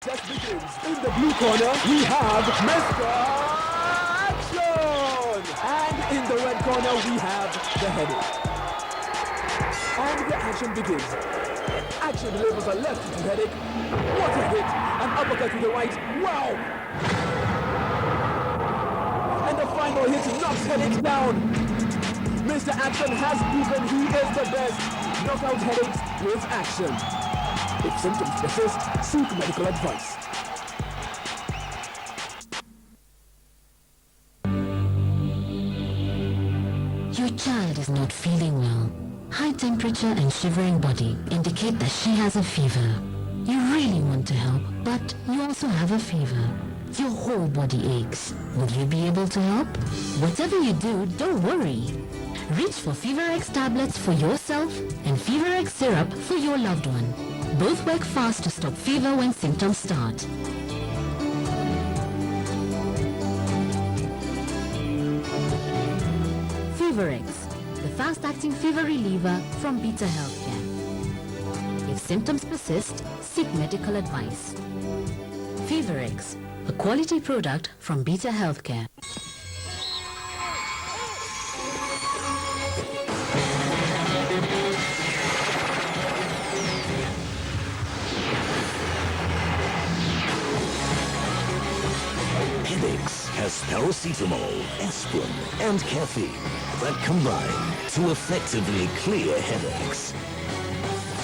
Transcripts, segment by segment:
Test begins. In the blue corner, we have Mr. Action! And in the red corner, we have the headache. And the action begins. Action delivers a left to headache. What a hit! An uppercut to the right. Wow! And the final hit knocks headaches down. Mr. Action has proven he is the best. Knockout headaches with action. If symptoms persist, seek medical advice. Your child is not feeling well. High temperature and shivering body indicate that she has a fever. You really want to help, but you also have a fever. Your whole body aches. Will you be able to help? Whatever you do, don't worry. Reach for Fever-X tablets for yourself and Fever-X syrup for your loved one. Both work fast to stop fever when symptoms start. Fever-X, the fast-acting fever reliever from Beta Healthcare. If symptoms persist, seek medical advice. Fever-X, a quality product from Beta Healthcare. Headaches has paracetamol, aspirin, and caffeine that combine to effectively clear headaches.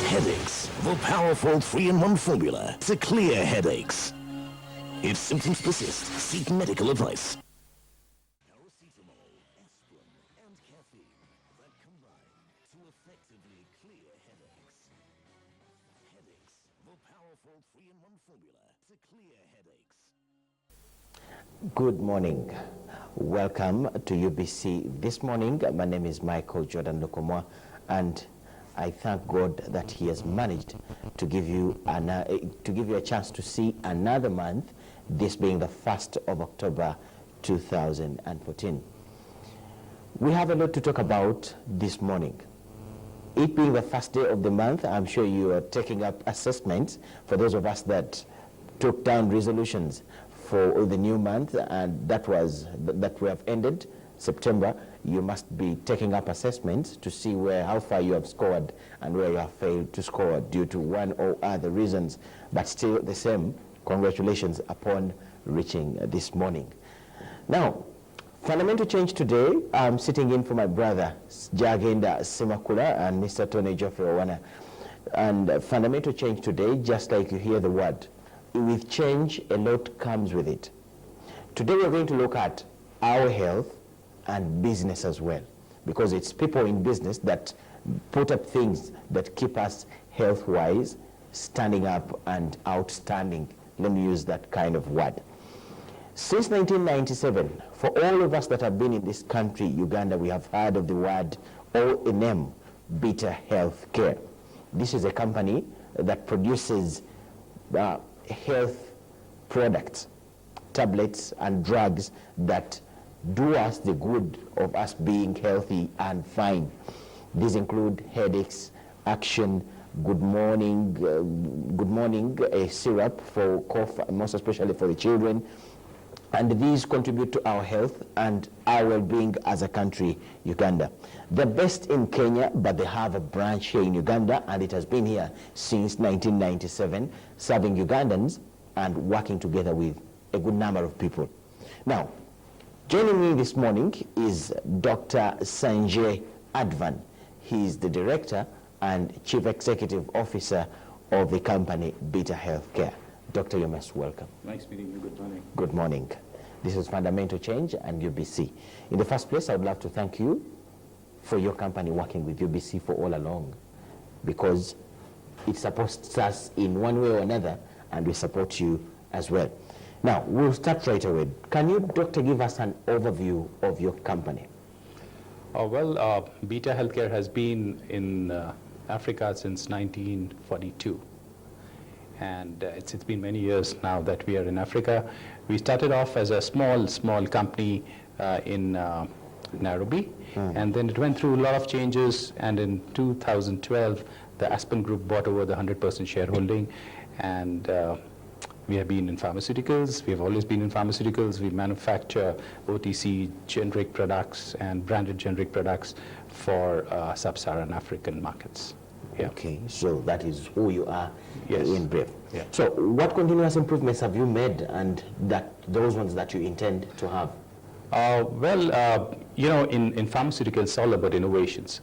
Headaches, the powerful 3-in-1 formula to clear headaches. If symptoms persist, seek medical advice. Paracetamol, aspirin, and caffeine that combine to effectively clear headaches. Headaches, the powerful 3-in-1 formula to clear headaches. Good morning. Welcome to UBC This Morning. My name is Michael Jordan Lokomwa, and I thank God that He has managed to give you a chance to see another month, this being the 1st of October 2014. We have a lot to talk about this morning. It being the first day of the month, I'm sure you are taking up assessments for those of us that took down resolutions for the new month, and that we have ended September. You must be taking up assessments to see how far you have scored and where you have failed to score due to one or other reasons, but still the same. Congratulations upon reaching this morning. Now, fundamental change today. I'm sitting in for my brother Jagenda Simakula and Mr. Tony Geoffrey Owana. And fundamental change today, just like you hear the word, with change, a lot comes with it. Today we're going to look at our health and business as well, because it's people in business that put up things that keep us health-wise, standing up and outstanding. Let me use that kind of word. Since 1997, for all of us that have been in this country, Uganda, we have heard of the word O&M, Beta Healthcare. This is a company that produces health products, tablets and drugs that do us the good of us being healthy and fine. These include headaches, action, good morning, a syrup for cough, most especially for the children. And these contribute to our health and our well-being as a country, Uganda. They're based in Kenya, but they have a branch here in Uganda, and it has been here since 1997, serving Ugandans and working together with a good number of people. Now, joining me this morning is Dr. Sanjay Advani. He's the Director and Chief Executive Officer of the company Beta Healthcare. Doctor, you're most welcome. Nice meeting you. Good morning. Good morning. This is Fundamental Change and UBC. In the first place, I would love to thank you for your company working with UBC for all along, because it supports us in one way or another, and we support you as well. Now, we'll start right away. Can you, Doctor, give us an overview of your company? Beta Healthcare has been in Africa since 1942. And it's been many years now that we are in Africa. We started off as a small company in Nairobi, and then it went through a lot of changes, and in 2012, the Aspen Group bought over the 100% shareholding, and We have been in pharmaceuticals. We have always been in pharmaceuticals. We manufacture OTC generic products and branded generic products for sub-Saharan African markets. Yeah. Okay, so that is who you are Yes. in brief. Yeah. So what continuous improvements have you made, and those ones that you intend to have? You know, in pharmaceuticals, it's all about innovations.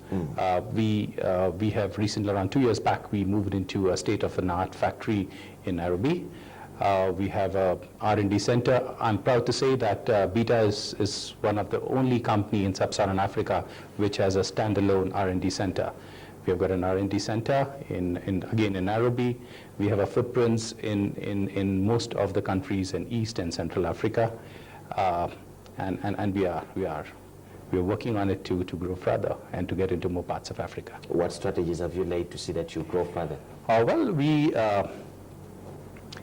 We have recently, around 2 years back, we moved into a state-of-the-art factory in Nairobi. We have a R&D center. I'm proud to say that Beta is one of the only company in sub-Saharan Africa which has a standalone R&D center. We have got an R&D center again in Nairobi. We have a footprints in most of the countries in East and Central Africa. And we are working on it to grow further and to get into more parts of Africa. What strategies have you laid to see that you grow further?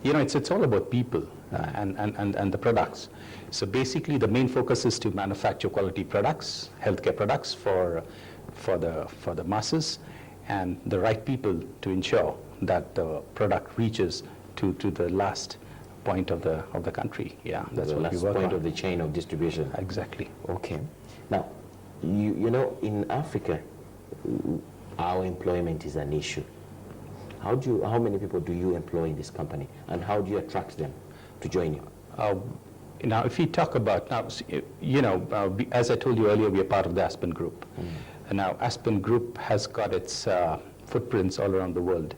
You know, it's all about people and the products. So basically, the main focus is to manufacture quality products, healthcare products for the masses, and the right people to ensure that the product reaches to the last point of the country. Yeah, that's the what we last work point on. of the chain of distribution. Exactly. Okay. Now, you know, in Africa, our employment is an issue. How many people do you employ in this company, and how do you attract them to join you? Now, if we talk about, you know, as I told you earlier, we are part of the Aspen Group. And now, Aspen Group has got its footprints all around the world.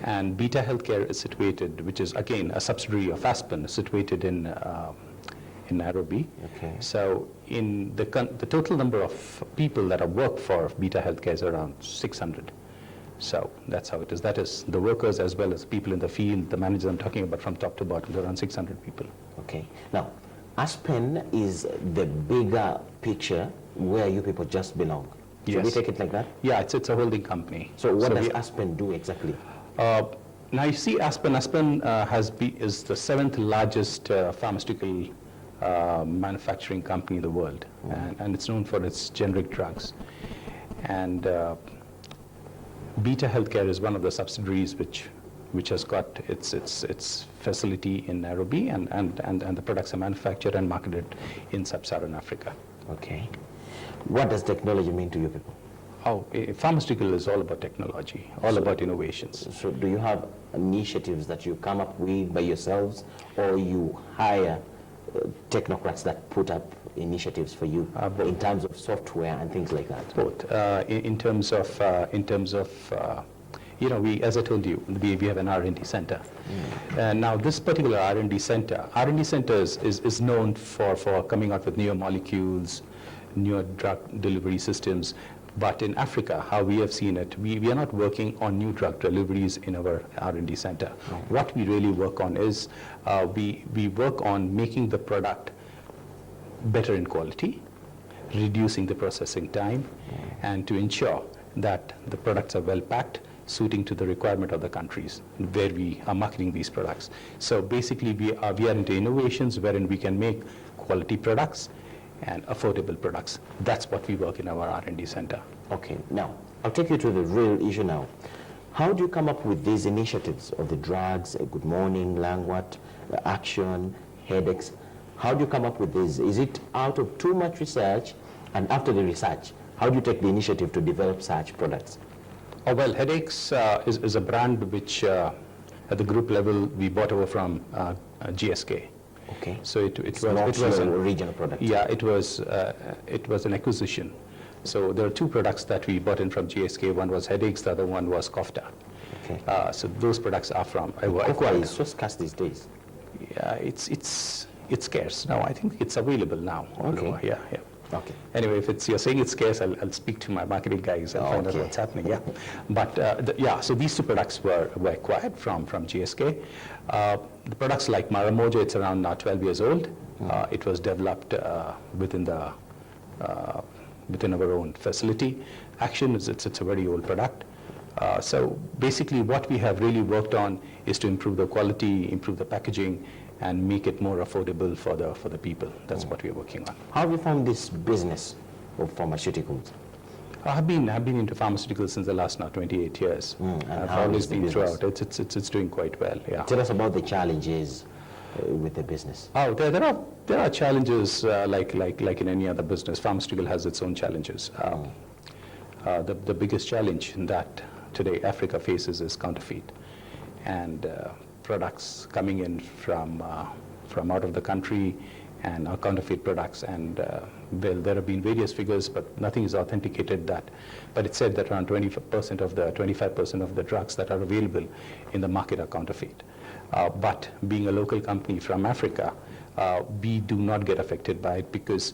And Beta Healthcare is situated, which is, again, a subsidiary of Aspen, situated in Nairobi. Okay. So in the total number of people that have worked for Beta Healthcare is around 600. So that's how it is. That is the workers as well as people in the field, the managers I'm talking about from top to bottom, there are around 600 people. Okay. Now, Aspen is the bigger picture where you people just belong. Should we Yes. take it like that? Yeah, it's a holding company. So what does we- Aspen do exactly? Now you see, Aspen is the 7th largest pharmaceutical manufacturing company in the world, and it's known for its generic drugs. And Beta Healthcare is one of the subsidiaries which has got its facility in Nairobi, and the products are manufactured and marketed in sub-Saharan Africa. Okay. What does technology mean to you people? Pharmaceutical is all about technology, all about innovations. So do you have initiatives that you come up with by yourselves, or you hire technocrats that put up initiatives for you Both. in terms of software and things like that? Both. In terms of, you know, as I told you, we have an R&D center. And now this particular R&D center is known for coming out with newer molecules, newer drug delivery systems. But in Africa, how we have seen it, we are not working on new drug deliveries in our R&D center. What we really work on is we work on making the product better in quality, reducing the processing time, and to ensure that the products are well packed, suiting to the requirement of the countries where we are marketing these products. So basically, we are into innovations wherein we can make quality products and affordable products. That's what we work in our R&D center. Okay, now, I'll take you to the real issue now. How do you come up with these initiatives of the drugs, Good Morning, Langwat, Action, headaches? How do you come up with this? Is it out of too much research? And after the research, how do you take the initiative to develop such products? Oh, well, Headaches is a brand which, at the group level, we bought over from GSK. Okay. So it It's was a an regional product. Yeah, it was an acquisition. So there are two products that we bought in from GSK. One was Headaches, the other one was Kofta. Okay. So those products are from Kofta is so scarce these days. Yeah, it's scarce now. I think it's available now. all Okay. over. Yeah. Okay. Anyway, if you're saying it's scarce, I'll speak to my marketing guys and find out Okay. what's happening. Yeah, but so these two products were acquired from GSK. The products like Maramoja, it's around now 12 years old. It was developed within our own facility. Action it's a very old product. So basically, what we have really worked on is to improve the quality, improve the packaging, and make it more affordable for the people. That's what we're working on. How have you found this business of pharmaceuticals? I've been into pharmaceuticals since the last now 28 years. I've always been throughout. It's doing quite well. Yeah. Tell us about the challenges with the business. Oh, there are challenges like in any other business. Pharmaceutical has its own challenges. The biggest challenge that today Africa faces is counterfeit, and products coming in from out of the country, and are counterfeit products. And well, there have been various figures, but nothing is authenticated that. But it's said that around 25% of the drugs that are available in the market are counterfeit. But being a local company from Africa, we do not get affected by it because,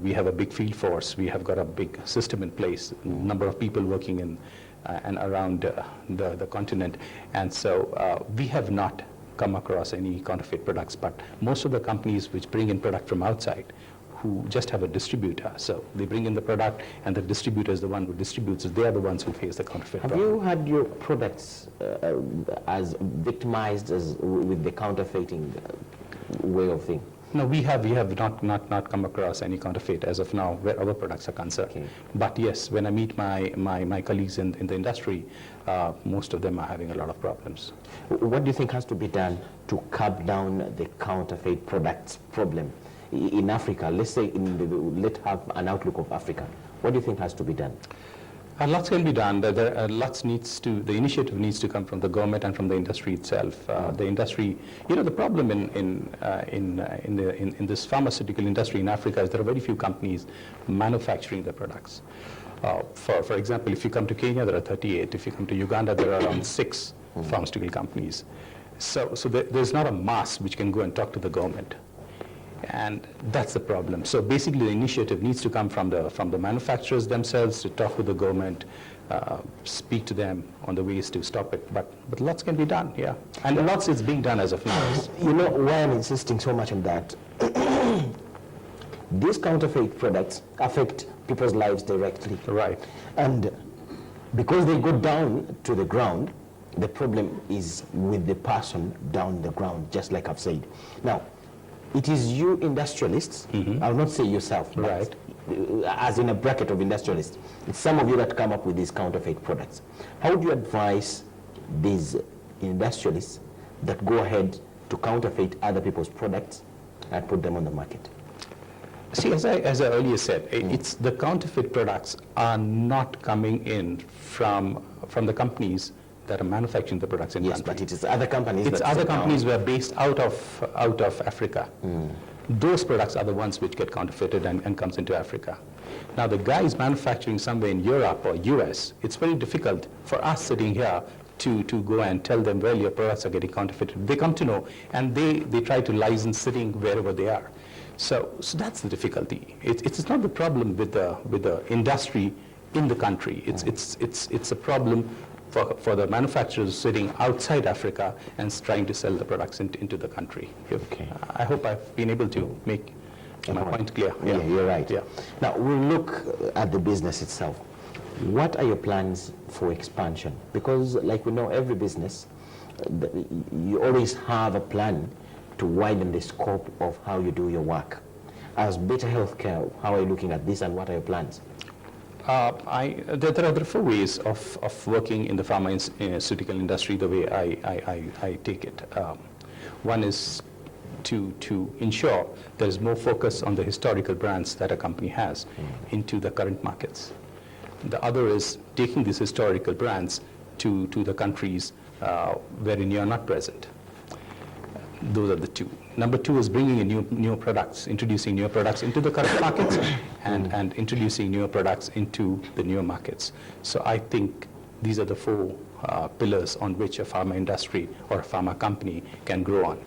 we have a big field force. We have got a big system in place, number of people working in and around the continent. And so we have not come across any counterfeit products. But most of the companies which bring in product from outside, who just have a distributor, so they bring in the product and the distributor is the one who distributes it. They are the ones who face the counterfeit Have problem. you had your products as victimized as with the counterfeiting way of thing? No, we have not come across any counterfeit as of now where our products are concerned. Okay. But yes, when I meet my colleagues in the industry, most of them are having a lot of problems. What do you think has to be done to curb down the counterfeit products problem in Africa? Let's say let's have an outlook of Africa. What do you think has to be done? Lots can be done. The initiative needs to come from the government and from the industry itself. The industry, the problem in this pharmaceutical industry in Africa is there are very few companies manufacturing the products. For example, if you come to Kenya, there are 38. If you come to Uganda, there are around 6 pharmaceutical companies. So there's not a mass which can go and talk to the government. And that's the problem. So basically the initiative needs to come from the manufacturers themselves to talk with the government, speak to them on the ways to stop it. But lots can be done, yeah. And lots is being done as of now. You know why I'm insisting so much on that? These counterfeit products affect people's lives directly. Right. And because they go down to the ground, the problem is with the person down the ground, just like I've said. Now, it is you industrialists, I'll not say yourself, but Right. As in a bracket of industrialists, it's some of you that come up with these counterfeit products. How do you advise these industrialists that go ahead to counterfeit other people's products and put them on the market? See, as I earlier said, it's the counterfeit products are not coming in from the companies that are manufacturing the products in Yes, country. but it is other companies. It's that other sit down. companies who are based out of Africa. Those products are the ones which get counterfeited and comes into Africa. Now the guys manufacturing somewhere in Europe or US, it's very difficult for us sitting here to go and tell them, well, your products are getting counterfeited. They come to know, and they try to license sitting wherever they are. So that's the difficulty. It's not the problem with the industry in the country. It's a problem for the manufacturers sitting outside Africa and trying to sell the products into the country. Okay. I hope I've been able to make my point clear. Yeah, you're right. Yeah. Now, we'll look at the business itself. What are your plans for expansion? Because like we know, every business, you always have a plan to widen the scope of how you do your work. As Better Healthcare, how are you looking at this and what are your plans? There are 4 ways of working in the pharmaceutical industry the way I take it. One is to ensure there is more focus on the historical brands that a company has into the current markets. The other is taking these historical brands to the countries wherein you are not present. Those are the 2. Number 2 is bringing in new products, introducing new products into the current markets and introducing new products into the newer markets. So I think these are the 4 pillars on which a pharma industry or a pharma company can grow on.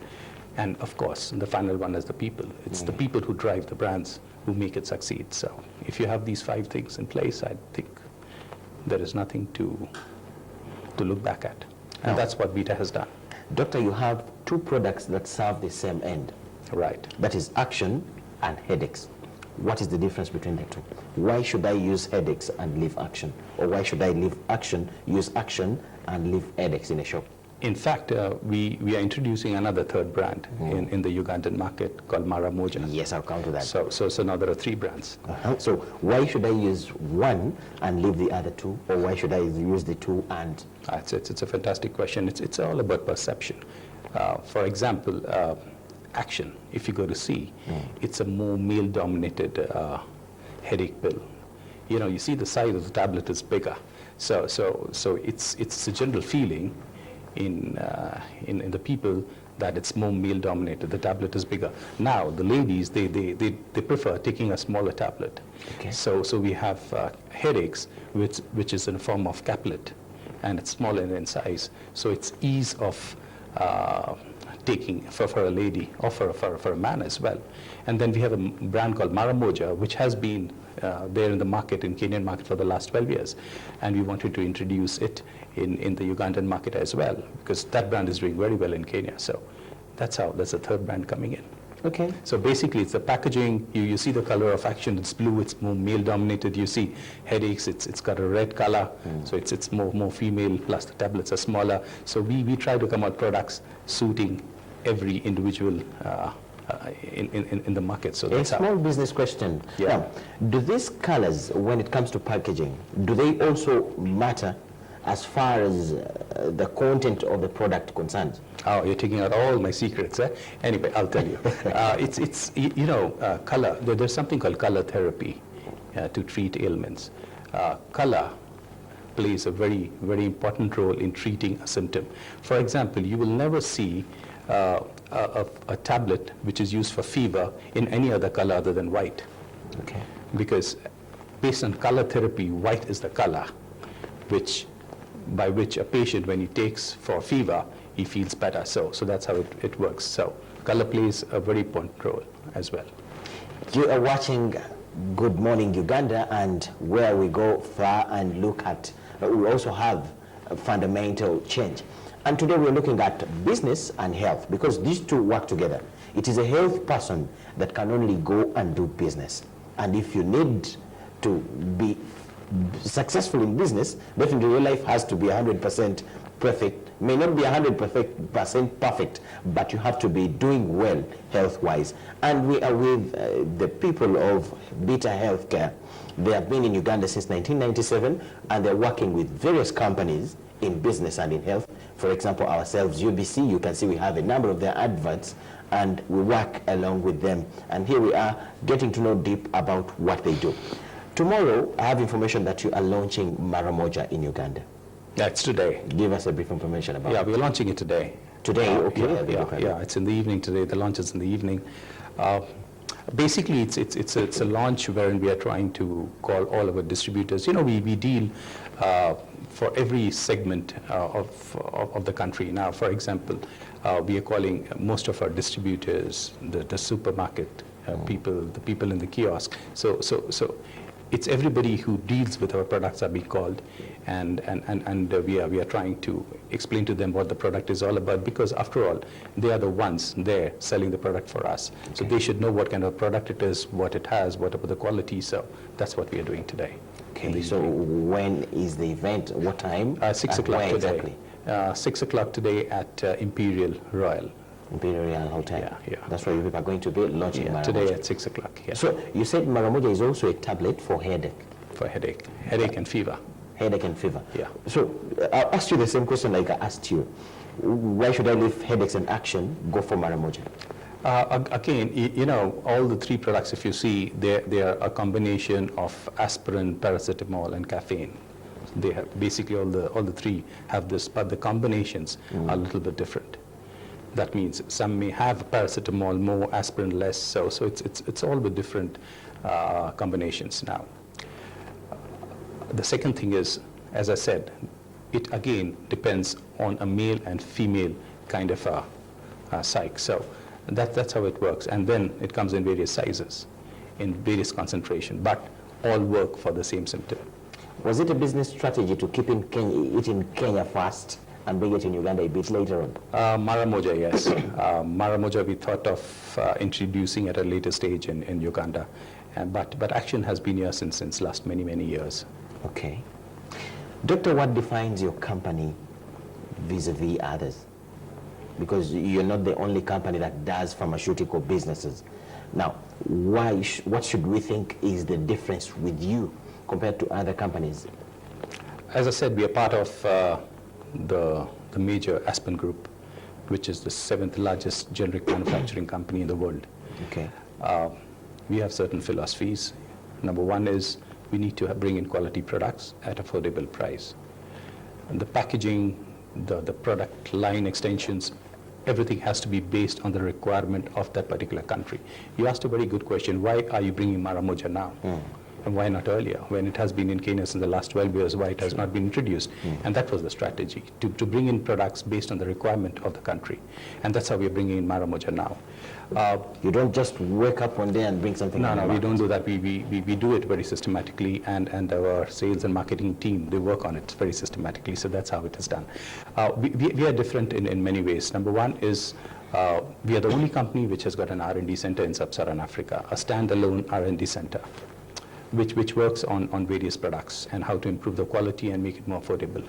And of course, the final one is the people. It's the people who drive the brands who make it succeed. So if you have these 5 things in place, I think there is nothing to look back at. And that's what Beta has done. Doctor, you have 2 products that serve the same end. Right. That is action and headaches. What is the difference between the 2? Why should I use headaches and leave action? Or why should I leave action, use action and leave headaches in a shop? In fact, we are introducing another third brand in the Ugandan market called Maramoja. Yes, I'll come to that. So now there are 3 brands. So why should I use one and leave the other 2, or why should I use the 2 and? It's a fantastic question. It's all about perception. For example, Action, if you go to see, it's a more male-dominated headache pill. You know, you see the size of the tablet is bigger. So it's a general feeling in the people that it's more male-dominated. The tablet is bigger. Now, the ladies, they prefer taking a smaller tablet. Okay. So we have headaches, which is in the form of caplet, and it's smaller in size. So it's ease of taking for a lady or for a man as well. And then we have a brand called Maramoja, which has been there in the market, in Kenyan market, for the last 12 years. And we wanted to introduce it in the Ugandan market as well, because that brand is doing very well in Kenya. So that's the third brand coming in. Okay. So basically, it's the packaging. You see the color of Action. It's blue. It's more male-dominated. You see headaches. It's got a red color. So it's more female. Plus the tablets are smaller. So we try to come out products suiting every individual in the market. So that's a small business question. Yeah. Now, do these colors, when it comes to packaging, do they also matter as far as the content of the product concerned? Oh, you're taking out all my secrets, eh? Anyway, I'll tell you. It's color. There's something called color therapy to treat ailments. Color plays a very, very important role in treating a symptom. For example, you will never see a tablet which is used for fever in any other color other than white. Okay. Because based on color therapy, white is the color by which a patient, when he takes for fever, he feels better. So that's how it works. So color plays a very important role as well. You are watching Good Morning Uganda, and where we go far and look at, we also have a fundamental change. And today we're looking at business and health, because these two work together. It is a health person that can only go and do business. And if you need to be successful in business, definitely your life has to be 100% perfect. May not be 100% perfect, but you have to be doing well health-wise. And we are with the people of Beta Healthcare. They have been in Uganda since 1997, and they're working with various companies in business and in health. For example, ourselves, UBC, you can see we have a number of their adverts, and we work along with them. And here we are getting to know deep about what they do. Tomorrow, I have information that you are launching Maramoja in Uganda. That's today. Give us a brief information about it. Yeah, we're launching it today. Today, okay. Yeah, it's in the evening today. The launch is in the evening. Basically, it's a launch wherein we are trying to call all of our distributors. You know, we deal for every segment of the country. Now, for example, we are calling most of our distributors the supermarket people, the people in the kiosk. So it's everybody who deals with our products are being called, and we are trying to explain to them what the product is all about, because after all, they are the ones there selling the product for us. Okay. So they should know what kind of product it is, what it has, what about the quality. So that's what we are doing today. Okay, so when is the event? What time? 6 o'clock today. Exactly? 6 o'clock today at Imperial Royal. Imperial Hotel. Yeah. That's where you people are going to be launching Maramoja. Today at 6 o'clock. Yeah. So you said Maramoja is also a tablet for headache. For headache and fever. Headache and fever. Yeah. So I'll ask you the same question like I asked you. Why should I leave headaches and Action, go for Maramoja? Again, you know, all the 3 products, if you see, they are a combination of aspirin, paracetamol, and caffeine. They have basically all the 3 have this, but the combinations are a little bit different. That means some may have paracetamol more, aspirin less. So it's all with different combinations now. The second thing is, as I said, it again depends on a male and female kind of a psych. So that's how it works. And then it comes in various sizes, in various concentration, but all work for the same symptom. Was it a business strategy to keep it in Kenya first and bring it in Uganda a bit later on? Maramoja, yes. Maramoja, we thought of introducing at a later stage in Uganda. But Action has been here since last many years. Okay. Doctor, what defines your company, vis-a-vis others? Because you're not the only company that does pharmaceutical businesses. Now, what should we think is the difference with you compared to other companies? As I said, we are part of the major Aspen Group, which is the 7th largest generic manufacturing company in the world. Okay. We have certain philosophies. Number one is we need to bring in quality products at affordable price. And the packaging, the product line extensions, everything has to be based on the requirement of that particular country. You asked a very good question. Why are you bringing Maramoja now? And why not earlier, when it has been in Kenya since the last 12 years, why it has not been introduced? And that was the strategy, to bring in products based on the requirement of the country. And that's how we're bringing in Maramoja now. You don't just wake up one day and bring something on the No, we market. don't do that. We do it very systematically, and our sales and marketing team, they work on it very systematically, so that's how it is done. We are different in many ways. Number one is we are the only company which has got an R&D center in Sub-Saharan Africa, a standalone R&D center, which works on various products and how to improve the quality and make it more affordable.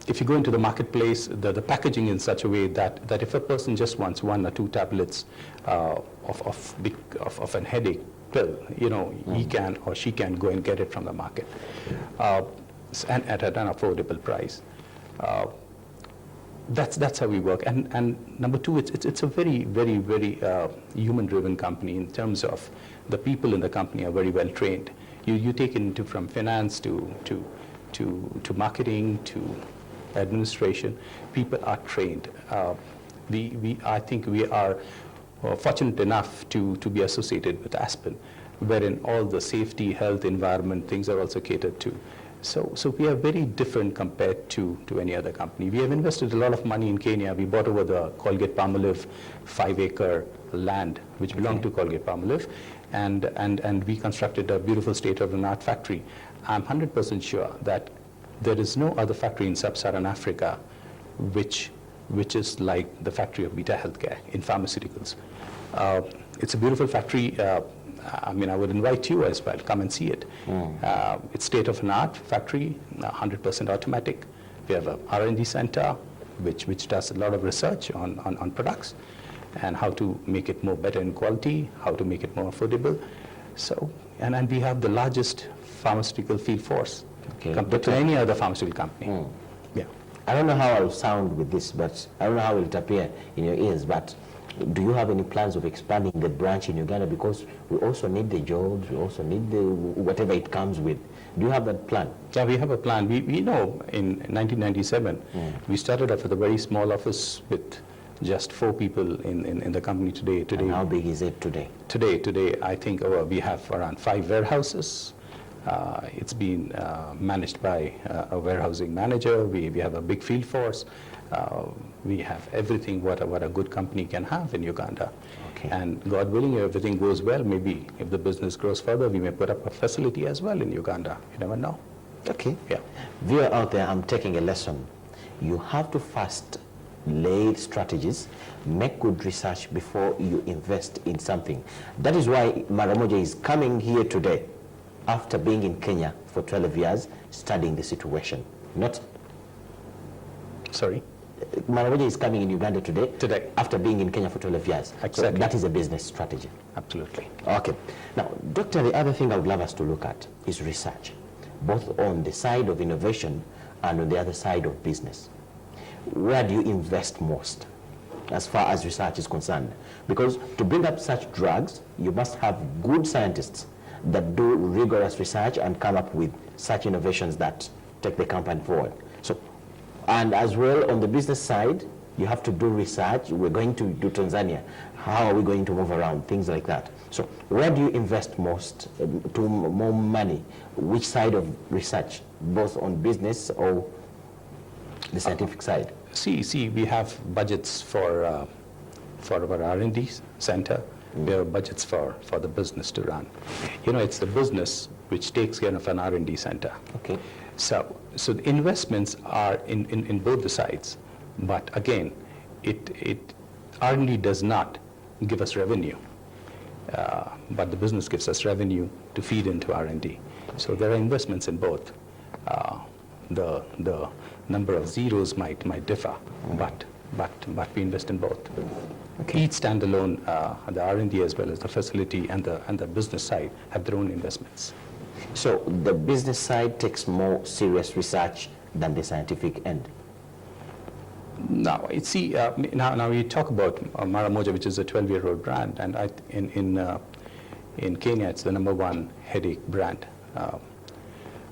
If you go into the marketplace, the packaging in such a way that if a person just wants 1 or 2 tablets of an headache pill, he can or she can go and get it from the market, and at an affordable price. That's how we work. And number two, it's a very, very, very human-driven company in terms of the people in the company are very well trained. You take it into from finance to marketing to administration. People are trained. I think we are fortunate enough to be associated with Aspen, wherein all the safety, health, environment things are also catered to. So we are very different compared to any other company. We have invested a lot of money in Kenya. We bought over the Colgate-Palmolive 5-acre land, which belonged to Colgate-Palmolive, and we constructed a beautiful state-of-the-art factory. I'm 100% sure that there is no other factory in Sub-Saharan Africa which is like the factory of Beta Healthcare in pharmaceuticals. It's a beautiful factory. I would invite you as well. Come and see it. It's state-of-the-art factory, 100% automatic. We have a R&D center, which does a lot of research on products and how to make it more better in quality, how to make it more affordable. So, and we have the largest pharmaceutical field force compared to any other pharmaceutical company. Yeah. I don't know how I'll sound with this, but I don't know how it will appear in your ears, but do you have any plans of expanding the branch in Uganda? Because we also need the jobs, we also need the whatever it comes with. Do you have that plan? Yeah, we have a plan. We know in 1997, we started off with a very small office with just 4 people in the company today. And how big is it today? Today, I think we have around 5 warehouses. It's been managed by a warehousing manager. We have a big field force. We have everything what a good company can have in Uganda. Okay. And God willing, if everything goes well, maybe if the business grows further, we may put up a facility as well in Uganda. You never know. Okay. Yeah. Viewer out there, I'm taking a lesson. You have to first lay strategies, make good research before you invest in something. That is why Maramoja is coming here today after being in Kenya for 12 years, studying the situation. Sorry? Maramoja is coming in Uganda today after being in Kenya for 12 years. Exactly. So that is a business strategy. Absolutely. Okay. Now, Doctor, the other thing I would love us to look at is research, both on the side of innovation and on the other side of business. Where do you invest most as far as research is concerned? Because to bring up such drugs, you must have good scientists that do rigorous research and come up with such innovations that take the company forward. So, and as well on the business side, you have to do research. We're going to do Tanzania. How are we going to move around? Things like that. So where do you invest most, more money? Which side of research, both on business or the scientific side? See, we have budgets for our R&D center. We have budgets for the business to run. It's the business which takes care of an R&D center. Okay. So the investments are in both the sides, but again, R&D does not give us revenue, but the business gives us revenue to feed into R&D. So there are investments in both. the number of zeros might differ, but we invest in both. Okay. Each standalone, the R&D as well as the facility and the business side have their own investments. So the business side takes more serious research than the scientific end. Now, now we talk about Maramoja, which is a 12-year-old brand, and in Kenya, it's the #1 headache brand,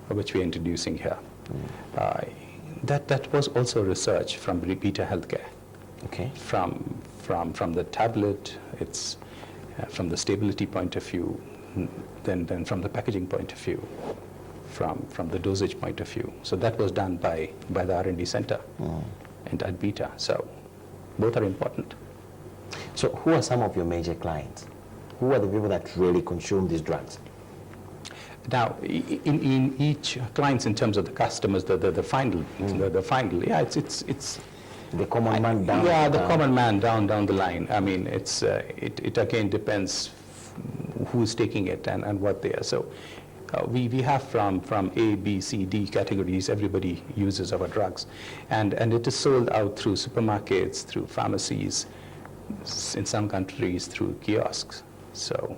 which we're introducing here. That was also research from Repeater Healthcare. Okay. From the tablet, it's from the stability point of view, then from the packaging point of view, from the dosage point of view. So that was done by the R&D center and at Beta. So both are important. So who are some of your major clients? Who are the people that really consume these drugs? Now, in each clients, in terms of the customers, the final, yeah, it's the common man down. Yeah, the common man down the line. I mean, it again depends who's taking it and what they are. So we have from A, B, C, D categories. Everybody uses our drugs, and it is sold out through supermarkets, through pharmacies, in some countries through kiosks. So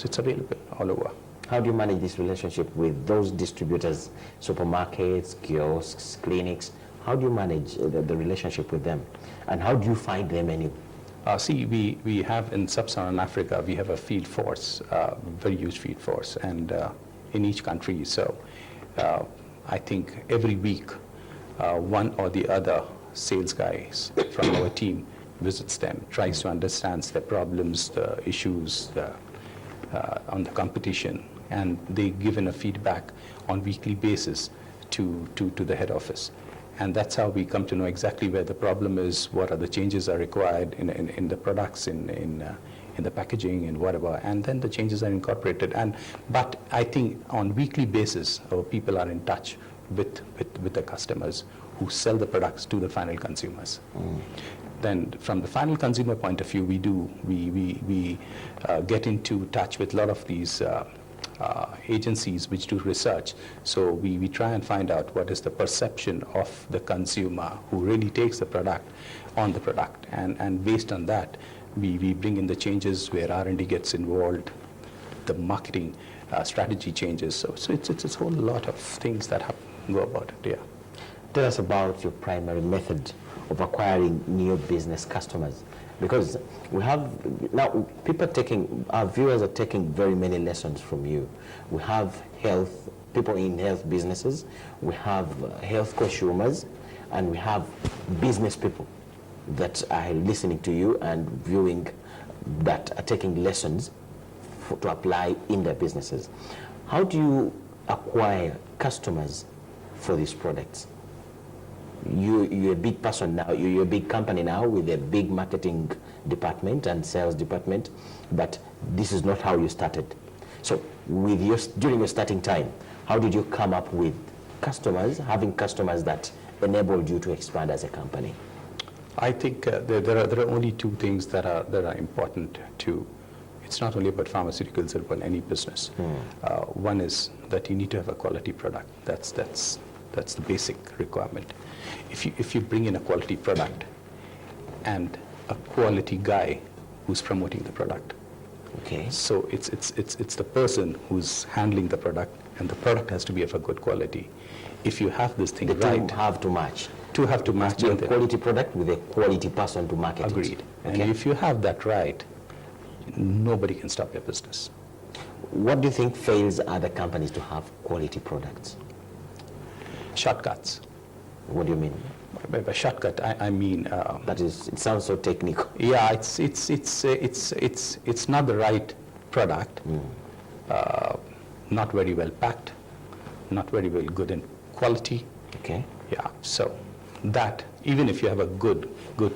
it's available all over. How do you manage this relationship with those distributors, supermarkets, kiosks, clinics? How do you manage the relationship with them? And how do you find them anyway? See, we have in Sub-Saharan Africa, we have a field force, very huge field force, and in each country. So I think every week, one or the other sales guys from our team visits them, tries to understand their problems, the issues, on the competition, and they give in a feedback on weekly basis to the head office. And that's how we come to know exactly where the problem is, what are the changes are required in the products, in the packaging and whatever, and then the changes are incorporated. But I think on weekly basis, our people are in touch with the customers who sell the products to the final consumers. Then from the final consumer point of view, we get into touch with a lot of these agencies which do research. So we try and find out what is the perception of the consumer who really takes the product on the product. And based on that, we bring in the changes where R&D gets involved, the marketing strategy changes. So it's a whole lot of things that go about it, yeah. Tell us about your primary method of acquiring new business customers. Because we have, now our viewers are taking very many lessons from you. We have people in health businesses, we have health consumers, and we have business people that are listening to you and viewing, that are taking lessons to apply in their businesses. How do you acquire customers for these products? You're a big person now, you're a big company now with a big marketing department and sales department, but this is not how you started. So during your starting time, how did you come up with having customers that enabled you to expand as a company? I think there are only two things that are important to. It's not only about pharmaceuticals, but about any business. One is that you need to have a quality product. That's the basic requirement. If you bring in a quality product and a quality guy who's promoting the product, okay. So it's the person who's handling the product, and the product has to be of a good quality. If you have this thing right, two have to match. Two have to match. A quality product with a quality person to market it. Agreed. Okay. And if you have that right, nobody can stop your business. What do you think fails other companies to have quality products? Shortcuts. What do you mean? By shortcut, I mean. It sounds so technical. Yeah, it's not the right product. Not very well packed, not very well good in quality. Okay. Yeah. So that even if you have a good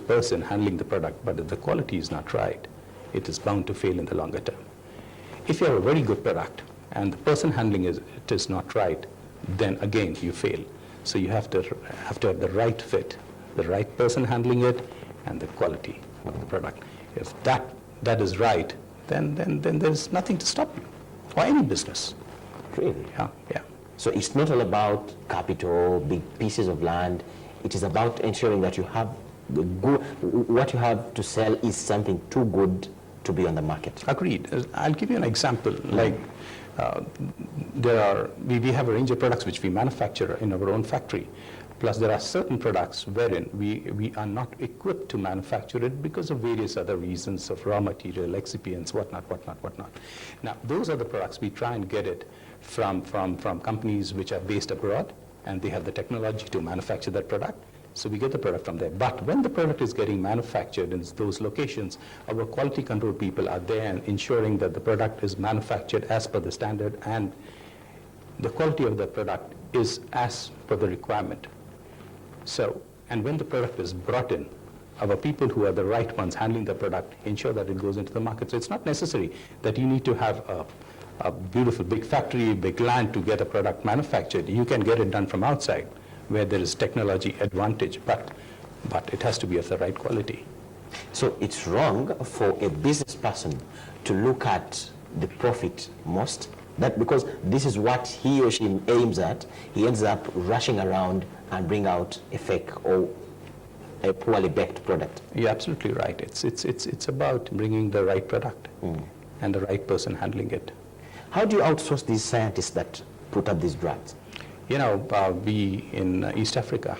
person handling the product, but if the quality is not right, it is bound to fail in the longer term. If you have a very good product and the person handling it is not right, then again you fail. So you have to have the right fit, the right person handling it, and the quality of the product. If that is right, then there's nothing to stop you, or any business. Really? Yeah. So it's not all about capital, big pieces of land. It is about ensuring that you have the good, what you have to sell is something too good to be on the market. Agreed. I'll give you an example. Like we have a range of products which we manufacture in our own factory. Plus there are certain products wherein we are not equipped to manufacture it because of various other reasons of raw material, excipients, whatnot. Now those are the products we try and get it from companies which are based abroad, and they have the technology to manufacture that product. So we get the product from there. But when the product is getting manufactured in those locations, our quality control people are there and ensuring that the product is manufactured as per the standard and the quality of the product is as per the requirement. So, and when the product is brought in, our people who are the right ones handling the product ensure that it goes into the market. So it's not necessary that you need to have a beautiful big factory, big land to get a product manufactured. You can get it done from outside where there is technology advantage, but it has to be of the right quality. So it's wrong for a business person to look at the profit most, that because this is what he or she aims at, he ends up rushing around and bring out a fake or a poorly baked product. You're absolutely right. It's about bringing the right product and the right person handling it. How do you outsource these scientists that put up these drugs? You know, we in East Africa,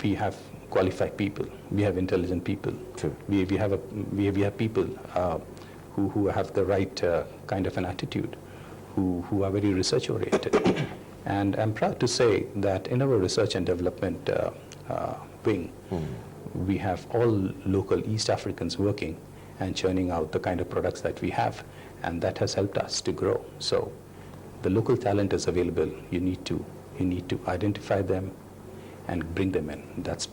we have qualified people. We have intelligent people. True. We have people who have the right kind of an attitude, who are very research oriented. And I'm proud to say that in our research and development wing, we have all local East Africans working and churning out the kind of products that we have, and that has helped us to grow. So the local talent is available. You need to identify them and bring them in. That's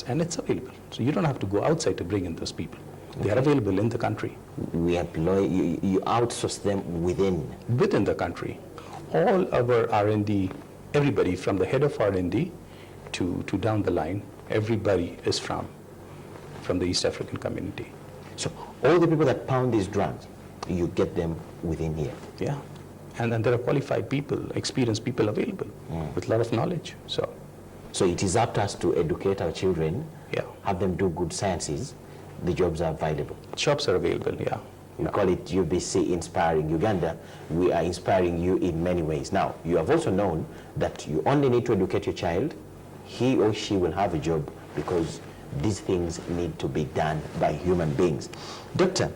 and it's available. So you don't have to go outside to bring in those people. They are available in the country. We employ, you outsource them within the country. All our R&D, everybody from the head of R&D to down the line, everybody is from the East African community. So all the people that pound these drugs, you get them within here. Yeah. And there are qualified people, experienced people available with a lot of knowledge. So it is up to us to educate our children, have them do good sciences. The jobs are available. Jobs are available, yeah. We call it UBC Inspiring Uganda. We are inspiring you in many ways. Now, you have also known that you only need to educate your child. He or she will have a job because these things need to be done by human beings. Doctor,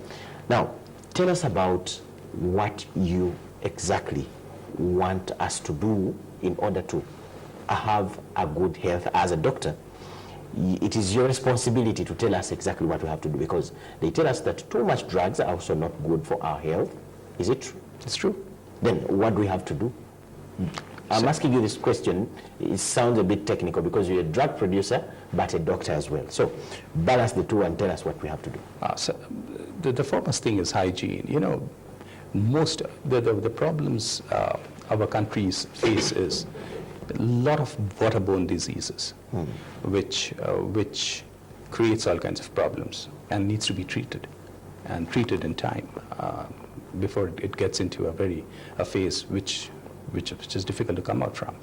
now, tell us about what you exactly want us to do in order to have a good health as a doctor. It is your responsibility to tell us exactly what we have to do, because they tell us that too much drugs are also not good for our health. Is it true? It's true. Then what do we have to do? I'm asking you this question. It sounds a bit technical because you're a drug producer but a doctor as well. So balance the two and tell us what we have to do. So the foremost thing is hygiene. You know, most the problems our countries face is a lot of waterborne diseases, which creates all kinds of problems and needs to be treated in time before it gets into a phase which is difficult to come out from.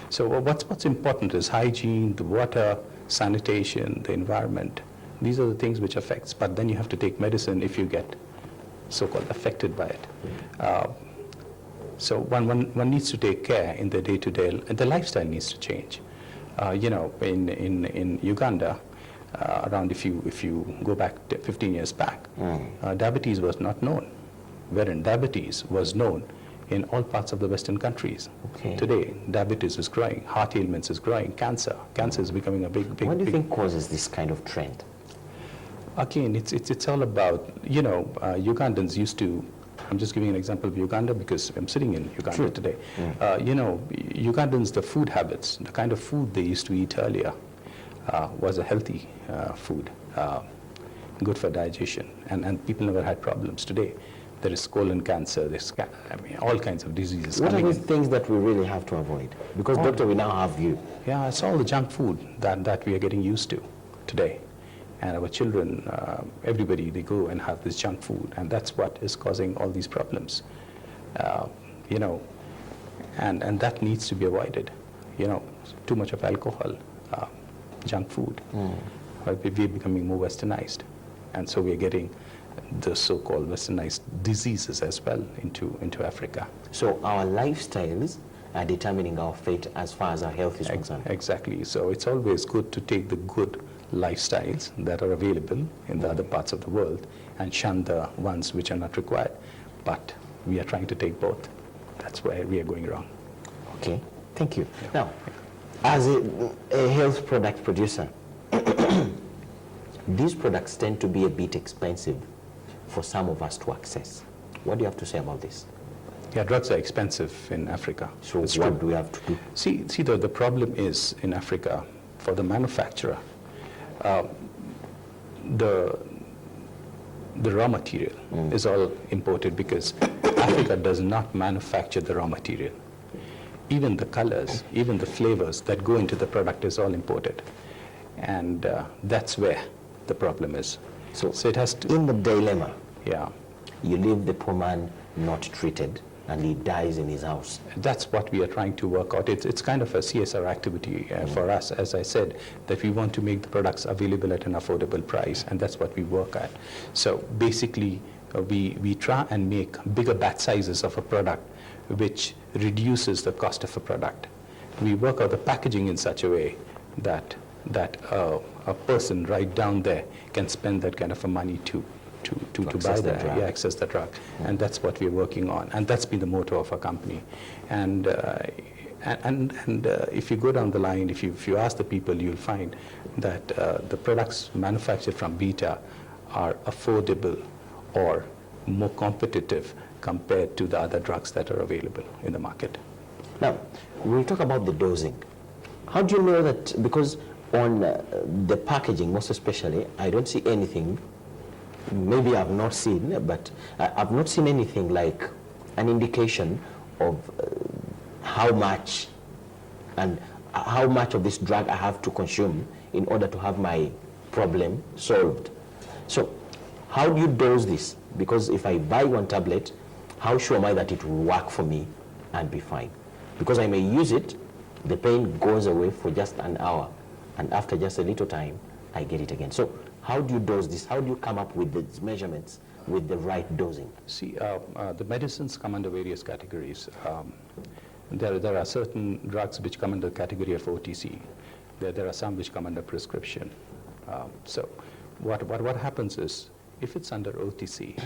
So what's important is hygiene, the water, sanitation, the environment. These are the things which affects. But then you have to take medicine if you get so-called affected by it. So one needs to take care in the day-to-day, the lifestyle needs to change. You know, in Uganda, around if you go back 15 years back, diabetes was not known, wherein diabetes was known in all parts of the Western countries. Okay. Today, diabetes is growing, heart ailments is growing, cancer is becoming a big. What do you think causes this kind of trend? Again, it's all about, you know, Ugandans used to. I'm just giving an example of Uganda because I'm sitting in Uganda today. You know, Ugandans, the food habits, the kind of food they used to eat earlier was a healthy food, good for digestion, and people never had problems. Today, there is colon cancer, there's all kinds of diseases. What are the things that we really have to avoid? Because, doctor, we now have you. Yeah, it's all the junk food that we are getting used to today. And our children, everybody, they go and have this junk food, and that's what is causing all these problems. You know, And that needs to be avoided. You know, too much of alcohol, junk food. We're becoming more westernized. And so we're getting the so-called westernized diseases as well into Africa. So our lifestyles are determining our fate as far as our health is concerned. Exactly. So it's always good to take the good lifestyles that are available in the other parts of the world and shun the ones which are not required. But we are trying to take both. That's where we are going wrong. Okay, thank you. Now, as a health product producer, these products tend to be a bit expensive for some of us to access. What do you have to say about this? Yeah, drugs are expensive in Africa. So It's what true. do we have to do? See, the problem is in Africa, for the manufacturer, the raw material is all imported because Africa does not manufacture the raw material. Even the colors, even the flavors that go into the product is all imported. And that's where the problem is. So it has to... In the dilemma, Yeah. you leave the poor man not treated and he dies in his house. That's what we are trying to work out. It's kind of a CSR activity for us, as I said, that we want to make the products available at an affordable price, and that's what we work at. So basically, we try and make bigger batch sizes of a product which reduces the cost of a product. We work out the packaging in such a way that a person right down there can spend that kind of a money to buy that, access the drug. And that's what we're working on. And that's been the motto of our company. And if you go down the line, if you ask the people, you'll find that the products manufactured from Beta are affordable or more competitive compared to the other drugs that are available in the market. Now, we'll talk about the dosing. How do you know that, because on the packaging, most especially, I don't see anything, maybe I've not seen, but I've not seen anything like an indication of how much of this drug I have to consume in order to have my problem solved. So how do you dose this? Because if I buy one tablet, how sure am I that it will work for me and be fine? Because I may use it, the pain goes away for just an hour, and after just a little time, I get it again. So how do you dose this? How do you come up with these measurements with the right dosing? See, the medicines come under various categories. There are certain drugs which come under the category of OTC. There are some which come under prescription. So what happens is, if it's under OTC,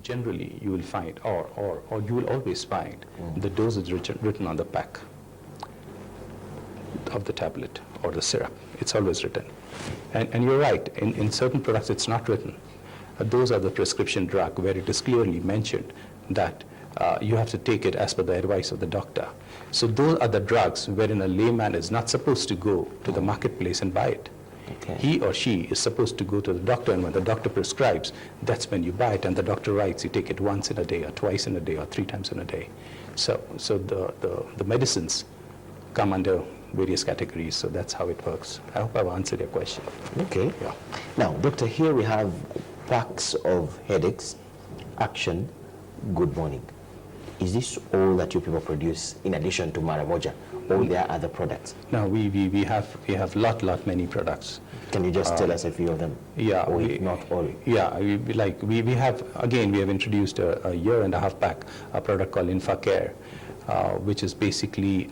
generally you will find, or you will always find, the dosage written on the pack of the tablet or the syrup. It's always written. And you're right, in certain products it's not written. Those are the prescription drug where it is clearly mentioned that you have to take it as per the advice of the doctor. So those are the drugs wherein a layman is not supposed to go to the marketplace and buy it. Okay. He or she is supposed to go to the doctor, and when the doctor prescribes, that's when you buy it, and the doctor writes you take it once in a day or twice in a day or 3 times in a day. So the medicines come under various categories, so that's how it works. I hope I've answered your question. Okay. Yeah. Now, doctor, here we have packs of headaches, Action, Good Morning. Is this all that you people produce in addition to Maramoja, or there are other products? No, we have lot many products. Can you just tell us a few of them? Yeah, or if not all. Yeah, we have introduced a year and a half back a product called InfaCare, which is basically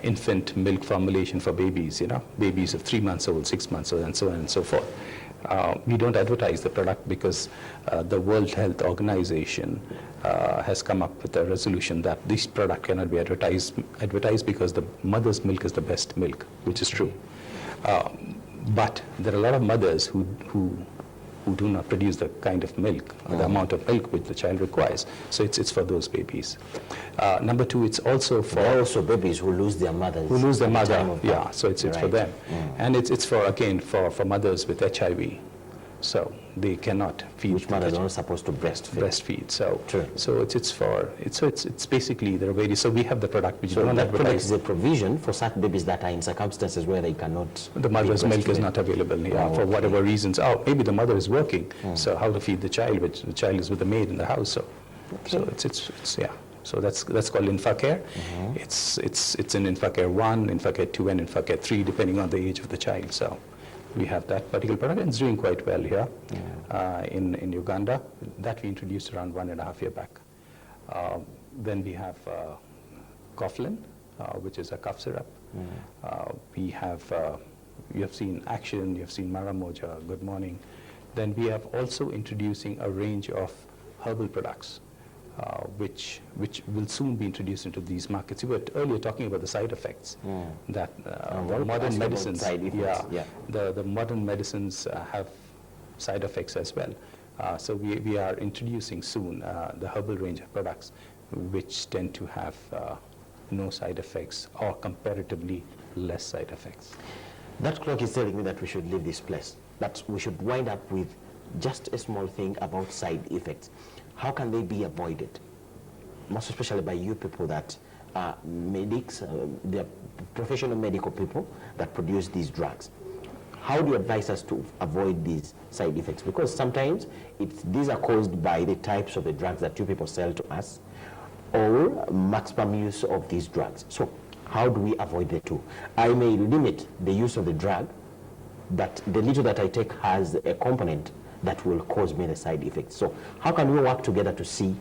infant milk formulation for babies, babies of 3 months old, 6 months old, and so on and so forth. We don't advertise the product because the World Health Organization has come up with a resolution that this product cannot be advertised because the mother's milk is the best milk, which is true. But there are a lot of mothers who do not produce the kind of milk, or the amount of milk which the child requires. So it's for those babies. Number 2, it's also for... There are also babies who lose their mothers. Who lose their at the mother, time of yeah, birth. so it's Right. for them. And it's for, again, for mothers with HIV. So they cannot feed. Which mothers are not supposed to breastfeed. So True. so it's basically there are various. So we have the product which So don't that product advertise. is a provision for such babies that are in circumstances where they cannot. The mother's be milk is breastfed. not available, yeah, Oh, for whatever okay. reasons. Oh, maybe the mother is working, so how to feed the child, which the child is with the maid in the house. So Okay. so it's yeah. So that's called InfaCare. It's in InfaCare 1, InfaCare 2, and InfaCare 3, depending on the age of the child. So we have that particular product, and it's doing quite well here in Uganda. That we introduced around 1.5 years back. Then we have Coughlin, which is a cough syrup. We have, you have seen Action, you have seen Maramoja, Good Morning. Then we have also introducing a range of herbal products, which will soon be introduced into these markets. You were earlier talking about the side effects that modern medicines, the modern medicines have side effects as well. So we are introducing soon the herbal range of products, which tend to have no side effects or comparatively less side effects. That clock is telling me that we should leave this place, that we should wind up with just a small thing about side effects. How can they be avoided? Most especially by you people that are medics, they're professional medical people that produce these drugs. How do you advise us to avoid these side effects? Because sometimes these are caused by the types of the drugs that you people sell to us, or maximum use of these drugs. So how do we avoid the two? I may limit the use of the drug, but the little that I take has a component that will cause me the side effects. So how can we work together to see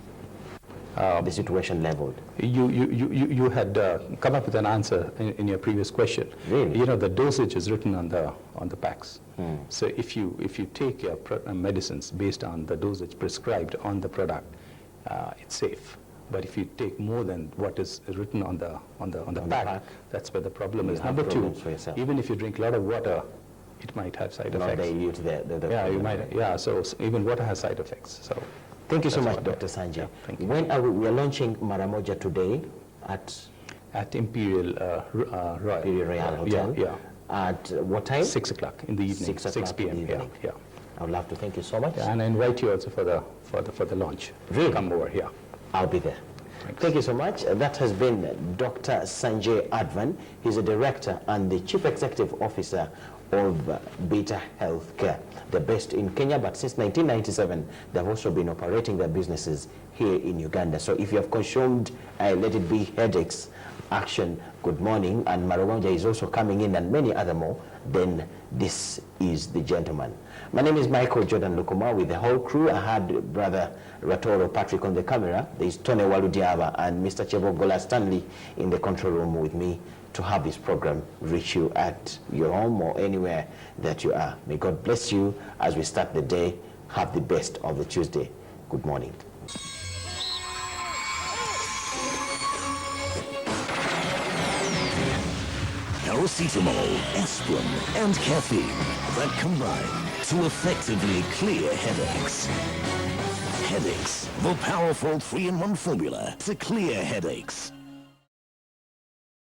the situation leveled? You had come up with an answer in your previous question. Really? You know, the dosage is written on the packs. So if you take your medicines based on the dosage prescribed on the product, it's safe. But if you take more than what is written on the pack, that's where the problem is. Number two, even if you drink a lot of water, it might have side effects. You might. Yeah. So even water has side effects. So. Thank you so much, Dr. Sanjay. Thank you. When are we are launching Maramoja today at Imperial Royal. Imperial Royal Hotel. Yeah. At what time? 6 o'clock in the evening. 6 p.m. Yeah. I would love to thank you so much. And I invite you also for the launch. Really? Come over here. I'll be there. Thanks. Thank you so much. That has been Dr. Sanjay Advani. He's a director and the chief executive officer of Beta Healthcare, the best in Kenya, but since 1997, they've also been operating their businesses here in Uganda. So if you have consumed Let It Be headaches, Action, Good Morning, and Maramoja is also coming in, and many other more, then this is the gentleman. My name is Michael Jordan Lukuma with the whole crew. I had Brother Ratoro Patrick on the camera. There's Tony Waludiava and Mr. Chebogola Stanley in the control room with me to have this program reach you at your home or anywhere that you are. May God bless you as we start the day. Have the best of the Tuesday. Good morning. Paracetamol, aspirin, and caffeine that combine to effectively clear headaches. Headaches, the powerful 3-in-1 formula to clear headaches.